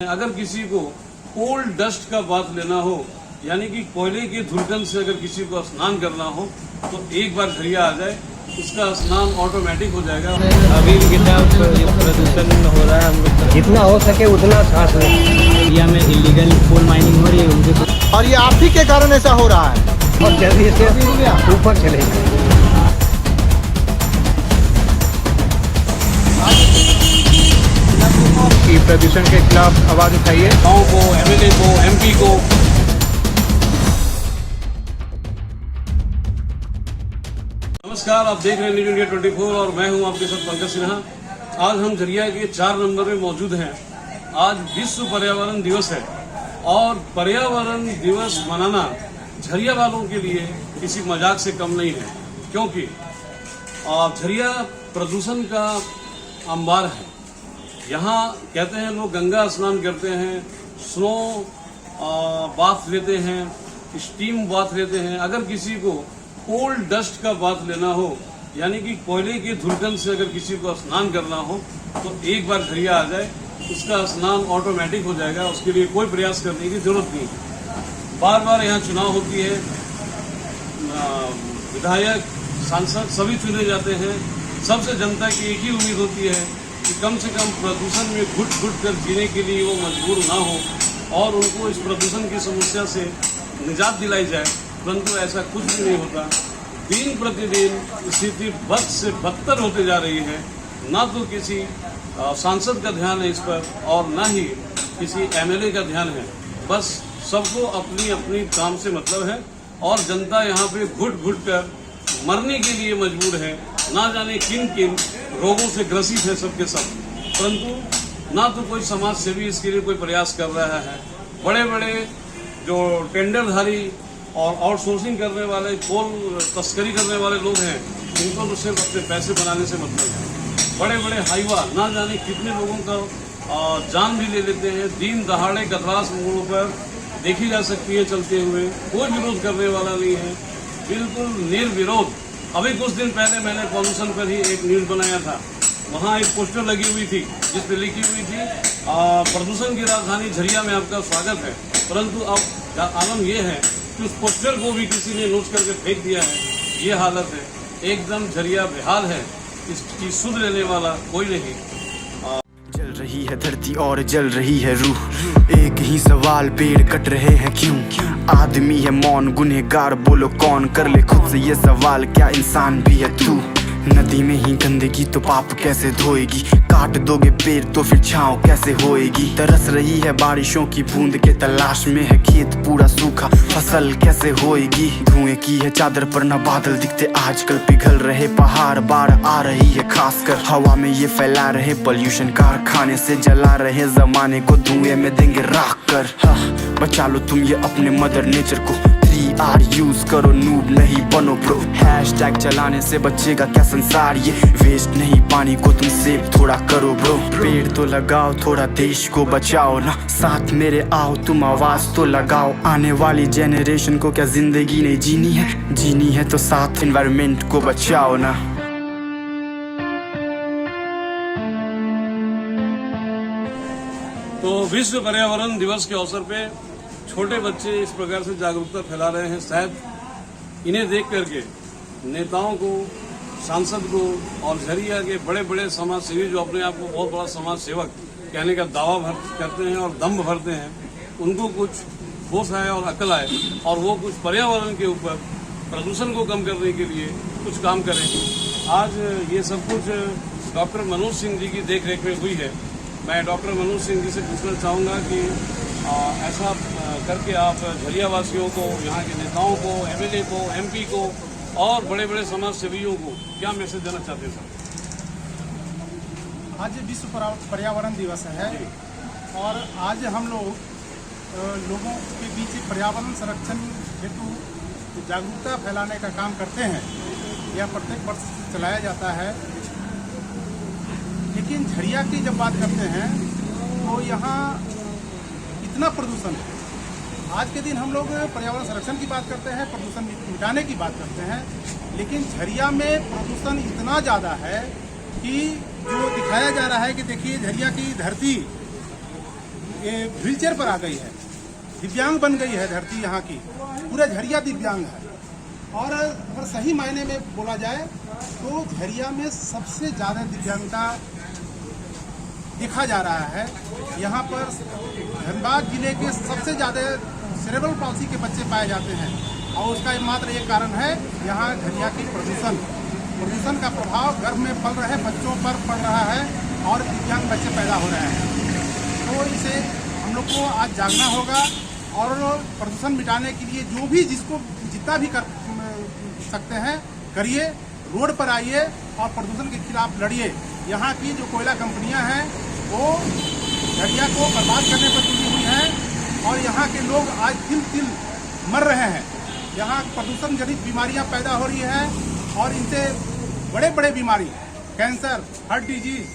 अगर किसी को कोल डस्ट का बात लेना हो, यानी कि कोयले के धुलकन से अगर किसी को स्नान करना हो तो एक बार झरिया आ जाए, उसका स्नान ऑटोमेटिक हो जाएगा। अभी भी कितना प्रदूषण हो रहा है, हम लोग जितना हो सके उतना सांस लें। इंडिया में इलीगल कोल माइनिंग हो रही है उनके, और ये आप ही के कारण ऐसा हो रहा है। और जल्दी से ऊपर चले कि प्रदूषण के खिलाफ आवाज उठाइए। गाँव को, एमएलए को, एमपी को। नमस्कार, आप देख रहे हैं न्यूज इंडिया 24 और मैं हूं आपके साथ पंकज सिन्हा। आज हम झरिया के 4 नंबर में मौजूद हैं। आज विश्व पर्यावरण दिवस है और पर्यावरण दिवस मनाना झरिया वालों के लिए किसी मजाक से कम नहीं है, क्योंकि झरिया प्रदूषण का अंबार है। यहाँ कहते हैं लोग गंगा स्नान करते हैं, स्नो बाथ लेते हैं, स्टीम बाथ लेते हैं। अगर किसी को कोल डस्ट का बात लेना हो, यानी कि कोयले के धुलकन से अगर किसी को स्नान करना हो तो एक बार झरिया आ जाए, उसका स्नान ऑटोमेटिक हो जाएगा। उसके लिए कोई प्रयास करने की जरूरत नहीं है। बार बार यहाँ चुनाव होती है, विधायक सांसद सभी चुने जाते हैं। सबसे जनता की एक ही उम्मीद होती है कि कम से कम प्रदूषण में घुट घुट कर जीने के लिए वो मजबूर ना हो और उनको इस प्रदूषण की समस्या से निजात दिलाई जाए, परंतु ऐसा कुछ भी नहीं होता। दिन प्रतिदिन स्थिति बद से बदतर होते जा रही है। ना तो किसी सांसद का ध्यान है इस पर और ना ही किसी एमएलए का ध्यान है। बस सबको अपनी अपनी काम से मतलब है और जनता यहाँ पे घुट घुट कर मरने के लिए मजबूर है। ना जाने किन किन रोगों से ग्रसित है सबके सब, परंतु ना तो कोई समाज सेवी इसके लिए कोई प्रयास कर रहा है। बड़े बड़े जो टेंडरधारी और आउटसोर्सिंग करने वाले, कोल तस्करी करने वाले लोग हैं, इनको तो सिर्फ अपने पैसे बनाने से मतलब है। बड़े बड़े हाईवा ना जाने कितने लोगों का जान भी ले लेते हैं। दिन दहाड़े गदरास मोड़ों पर देखी जा सकती है चलते हुए। कोई विरोध करने वाला नहीं है, बिल्कुल निर्विरोध। अभी कुछ दिन पहले मैंने पॉल्यूशन पर ही एक न्यूज बनाया था। वहाँ एक पोस्टर लगी हुई थी जिस पे लिखी हुई थी प्रदूषण की राजधानी झरिया में आपका स्वागत है, परंतु अब आलम यह है कि उस पोस्टर को भी किसी ने नोट करके फेंक दिया है। ये हालत है, एकदम झरिया बेहाल है। इसकी सुध लेने वाला कोई नहीं। जल रही है धरती और जल रही है रूह, एक ही सवाल पेड़ कट रहे हैं क्यों? आदमी है मौन गुनहगार, बोलो कौन? कर ले खुद से ये सवाल, क्या इंसान भी है तू? नदी में ही गंदगी तो पाप कैसे धोएगी? काट दोगे पेड़ तो फिर छांव कैसे होएगी? तरस रही है बारिशों की बूंद के तलाश में है खेत पूरा सूखा, फसल कैसे होएगी? धुएं की है चादर पर न बादल दिखते आजकल, पिघल रहे पहाड़, बाढ़ आ रही है खासकर। हवा में ये फैला रहे पॉल्यूशन, कारखाने से जला रहे जमाने को, धुएं में देंगे राख कर। बचा लो तुम ये अपने मदर नेचर को, 3R यूज करो, नूब नहीं बनो ब्रो। हैशटैग चलाने से बचेगा क्या संसार? ये वेस्ट नहीं पानी को तुम सेव थोड़ा करो ब्रो। पेड़ तो लगाओ, थोड़ा देश को बचाओ ना, साथ मेरे आओ तुम आवाज तो लगाओ। आने वाली जेनरेशन को क्या जिंदगी नहीं जीनी है? जीनी है तो साथ एनवायरनमेंट को बचाओ ना। तो विश्व पर्यावरण दिवस के अवसर पे छोटे बच्चे इस प्रकार से जागरूकता फैला रहे हैं। शायद इन्हें देख करके नेताओं को, सांसद को और झरिया के बड़े बड़े समाज सेवी जो अपने आप को बहुत बड़ा समाज सेवक कहने का दावा करते हैं और दम भरते हैं, उनको कुछ होश आए और अकल आए और वो कुछ पर्यावरण के ऊपर प्रदूषण को कम करने के लिए कुछ काम करें। आज ये सब कुछ डॉक्टर मनोज सिंह जी की देख रेख में हुई है। मैं डॉक्टर मनोज सिंह जी से पूछना चाहूँगा कि ऐसा करके आप झरिया वासियों को, यहाँ के नेताओं को, एमएलए को, एमपी को और बड़े बड़े समाज सेवियों को क्या मैसेज देना चाहते हैं सर? आज विश्व पर्यावरण दिवस है और आज हम लोग लोगों के बीच पर्यावरण संरक्षण हेतु जागरूकता फैलाने का काम करते हैं। यह प्रत्येक वर्ष चलाया जाता है। लेकिन झरिया की जब बात करते हैं तो यहाँ इतना प्रदूषण है। आज के दिन हम लोग पर्यावरण संरक्षण की बात करते हैं, प्रदूषण मिटाने की बात करते हैं, लेकिन झरिया में प्रदूषण इतना ज़्यादा है कि जो दिखाया जा रहा है कि देखिए झरिया की धरती ये व्हीलचेयर पर आ गई है, दिव्यांग बन गई है धरती यहाँ की, पूरा झरिया दिव्यांग है। और अगर सही मायने में बोला जाए तो झरिया में सबसे ज़्यादा दिव्यांगता देखा जा रहा है। यहाँ पर धनबाद जिले के सबसे ज़्यादा सेरेब्रल पाल्सी के बच्चे पाए जाते हैं और उसका एकमात्र एक कारण है यहाँ झरिया की प्रदूषण का प्रभाव गर्भ में पल रहे बच्चों पर पड़ रहा है और दिव्यांग बच्चे पैदा हो रहे हैं। तो इसे हम लोग को आज जागना होगा और प्रदूषण मिटाने के लिए जो भी जिसको जितना भी कर सकते हैं करिए, रोड पर आइए और प्रदूषण के खिलाफ लड़िए। यहाँ की जो कोयला कंपनियां हैं वो झरिया को बर्बाद करने पर तुली हुई हैं और यहाँ के लोग आज तिल मर रहे हैं। यहाँ प्रदूषण जनित बीमारियां पैदा हो रही हैं और इनसे बड़े बड़े बीमारी, कैंसर, हार्ट डिजीज,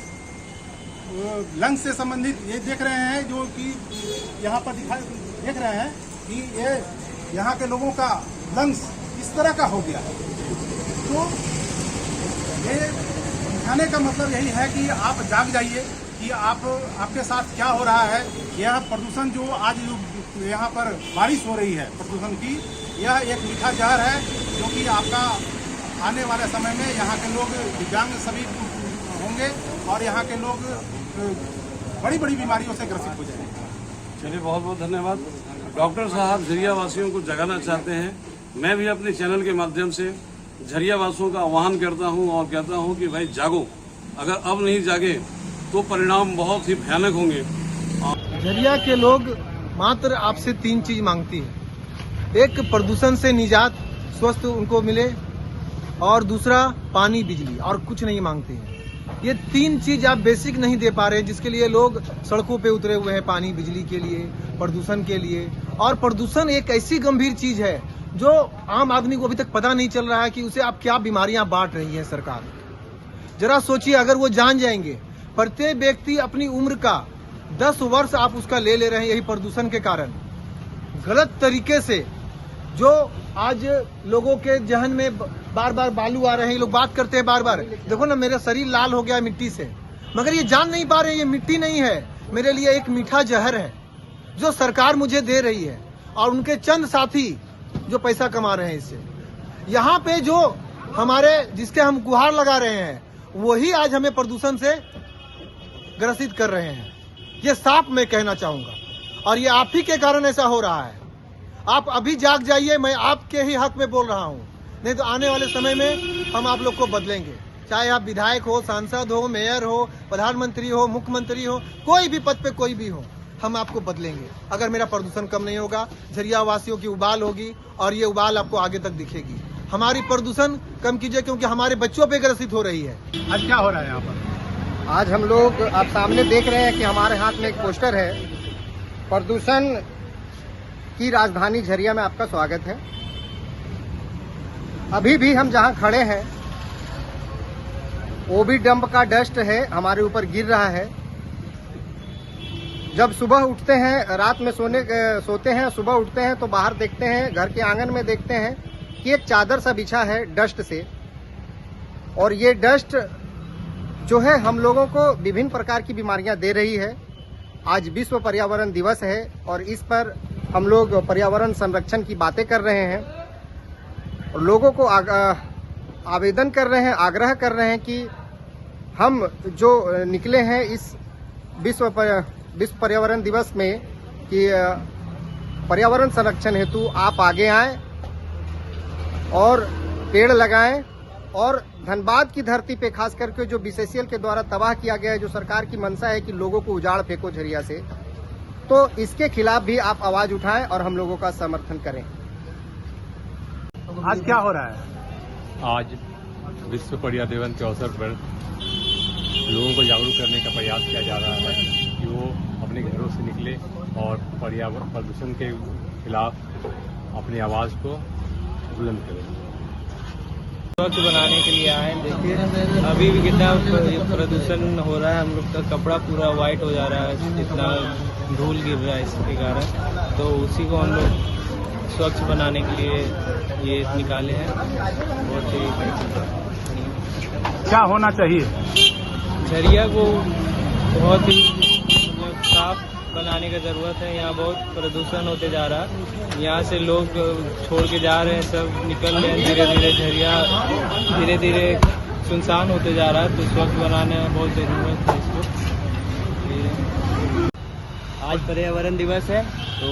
लंग्स से संबंधित ये देख रहे हैं जो कि यहाँ पर देख रहे हैं कि ये यहाँ के लोगों का लंग्स इस तरह का हो गया। तो ये दिखाने का मतलब यही है कि आप जाग जाइए कि आपके साथ क्या हो रहा है। यह प्रदूषण जो आज यहाँ पर बारिश हो रही है प्रदूषण की, यह एक मीठा जहर है जो कि आपका आने वाले समय में यहाँ के लोग दिव्यांग सभी होंगे और यहाँ के लोग बड़ी बड़ी बीमारियों से ग्रसित हो जाएंगे। चलिए, बहुत बहुत धन्यवाद। डॉक्टर साहब झरिया वासियों को जगाना चाहते हैं। मैं भी अपने चैनल के माध्यम से झरिया वासियों का आह्वान करता हूं और कहता हूं कि भाई जागो, अगर अब नहीं जागे तो परिणाम बहुत ही भयानक होंगे। झरिया के लोग मात्र आपसे 3 चीज मांगती है। एक, प्रदूषण से निजात स्वस्थ उनको मिले, और दूसरा पानी, बिजली, और कुछ नहीं मांगते हैं। ये 3 चीज आप बेसिक नहीं दे पा रहे, जिसके लिए लोग सड़कों पे उतरे हुए हैं, पानी, बिजली के लिए, प्रदूषण के लिए। और प्रदूषण एक ऐसी गंभीर चीज है जो आम आदमी को अभी तक पता नहीं चल रहा है कि उसे आप क्या बीमारियां बांट रही है सरकार। जरा सोचिए, अगर वो जान जाएंगे, प्रत्येक व्यक्ति अपनी उम्र का 10 वर्ष आप उसका ले रहे हैं यही प्रदूषण के कारण, गलत तरीके से। जो आज लोगों के जहन में बार बार बालू आ रहे हैं, ये लोग बात करते हैं बार बार, देखो ना मेरा शरीर लाल हो गया मिट्टी से, मगर ये जान नहीं पा रहे ये मिट्टी नहीं है, मेरे लिए एक मीठा जहर है जो सरकार मुझे दे रही है और उनके चंद साथी जो पैसा कमा रहे हैं इससे। यहाँ पे जो हमारे जिसके हम गुहार लगा रहे हैं वही आज हमें प्रदूषण से ग्रसित कर रहे हैं। ये साफ मैं कहना चाहूंगा और ये आप ही के कारण ऐसा हो रहा है। आप अभी जाग जाइए, मैं आपके ही हक में बोल रहा हूँ, नहीं तो आने वाले समय में हम आप लोग को बदलेंगे। चाहे आप विधायक हो, सांसद हो, मेयर हो, प्रधानमंत्री हो, मुख्यमंत्री हो, कोई भी पद पे कोई भी हो, हम आपको बदलेंगे। अगर मेरा प्रदूषण कम नहीं होगा, झरिया वासियों की उबाल होगी और ये उबाल आपको आगे तक दिखेगी। हमारी प्रदूषण कम कीजिए क्योंकि हमारे बच्चों पे ग्रसित हो रही है। आज क्या हो रहा है यहाँ पर? आज हम लोग, आप सामने देख रहे हैं कि हमारे हाथ में एक पोस्टर है, प्रदूषण की राजधानी झरिया में आपका स्वागत है। अभी भी हम जहां खड़े हैं वो भी डंप का डस्ट है, हमारे ऊपर गिर रहा है। जब सुबह उठते हैं, रात में सोते हैं, सुबह उठते हैं तो बाहर देखते हैं, घर के आंगन में देखते हैं कि एक चादर सा बिछा है डस्ट से। और ये डस्ट जो है हम लोगों को विभिन्न प्रकार की बीमारियां दे रही है। आज विश्व पर्यावरण दिवस है और इस पर हम लोग पर्यावरण संरक्षण की बातें कर रहे हैं और लोगों को आवेदन कर रहे हैं, आग्रह कर रहे हैं कि हम जो निकले हैं इस विश्व पर्यावरण दिवस में कि पर्यावरण संरक्षण हेतु आप आगे आएं और पेड़ लगाएं। और धनबाद की धरती पे खास करके जो बीसीसीएल के द्वारा तबाह किया गया है, जो सरकार की मंशा है कि लोगों को उजाड़ फेंको झरिया से, तो इसके खिलाफ भी आप आवाज उठाएं और हम लोगों का समर्थन करें। आज क्या हो रहा है? आज विश्व पर्यावरण दिवस के अवसर पर लोगों को जागरूक करने का प्रयास किया जा रहा है कि वो अपने घरों से निकले और पर्यावरण प्रदूषण के खिलाफ अपनी आवाज़ को बुलंद करें। स्वच्छ बनाने के लिए आए। देखिए अभी भी कितना प्रदूषण हो रहा है, हम लोग का कपड़ा पूरा वाइट हो जा रहा है, इतना धूल गिर रहा है इसके कारण। तो उसी को हम लोग स्वच्छ बनाने के लिए ये निकाले हैं। बहुत ही क्या होना चाहिए? झरिया को बहुत ही साफ बनाने की ज़रूरत है। यहाँ बहुत प्रदूषण होते जा रहा है, यहाँ से लोग छोड़ के जा रहे हैं, सब निकल रहे हैं धीरे धीरे, झरिया धीरे धीरे सुनसान होते जा रहा है। तो स्वच्छ बनाने में बहुत ज़रूरत है इसको। आज पर्यावरण दिवस है, तो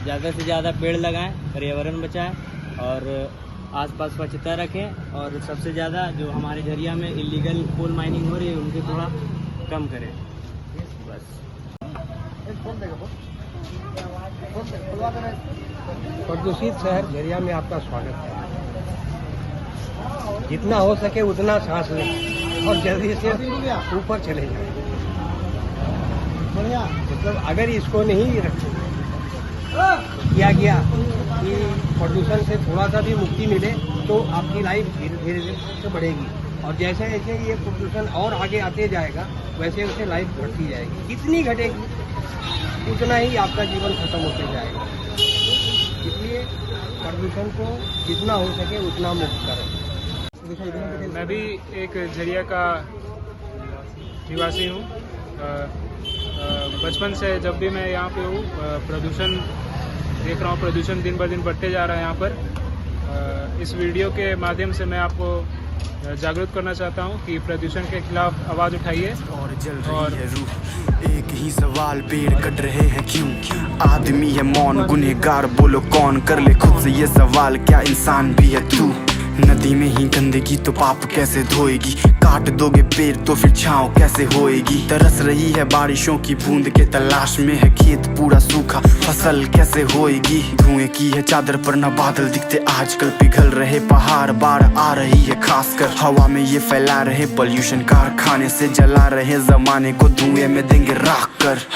ज़्यादा से ज़्यादा पेड़ लगाएं, पर्यावरण बचाएं और आसपास स्वच्छता रखें। और सबसे ज़्यादा जो हमारे झरिया में इलीगल कोल माइनिंग हो रही है उनको थोड़ा कम करें। बस प्रदूषित शहर झरिया में आपका स्वागत है। जितना हो सके उतना सांस लें और जल्दी से ऊपर चले जाएं। मतलब अगर इसको नहीं रखें किया गया कि प्रदूषण से थोड़ा सा भी मुक्ति मिले तो आपकी लाइफ धीरे धीरे से बढ़ेगी। और जैसे जैसे ये प्रदूषण और आगे आते जाएगा वैसे वैसे लाइफ बढ़ती जाएगी। जितनी घटेगी उतना ही आपका जीवन खत्म होते जाएगा। इसलिए प्रदूषण को जितना हो सके उतना मुक्त करें। मैं भी एक झरिया का निवासी हूँ। बचपन से जब भी मैं यहाँ पे हूँ प्रदूषण देख रहा हूँ, प्रदूषण दिन ब दिन बढ़ते जा रहा है यहाँ पर। इस वीडियो के माध्यम से मैं आपको जागरूक करना चाहता हूँ कि प्रदूषण के खिलाफ आवाज़ उठाइए। और जल रही है रूह, एक ही सवाल, पेड़ कट रहे हैं क्यों? आदमी है मौन, गुनहगार बोलो कौन? कर ले खुद से ये सवाल, क्या इंसान भी है तू? नदी में ही गंदगी तो पाप कैसे धोएगी? काट दोगे पेड़ तो फिर छांव कैसे होएगी? तरस रही है बारिशों की बूंद के तलाश में है खेत पूरा सूखा, फसल कैसे होएगी? धुएं की है चादर पर न बादल दिखते आजकल, पिघल रहे पहाड़, बाढ़ आ रही है खासकर। हवा में ये फैला रहे पॉल्यूशन, कारखाने से जला रहे जमाने को, धुएं में देंगे राख कर।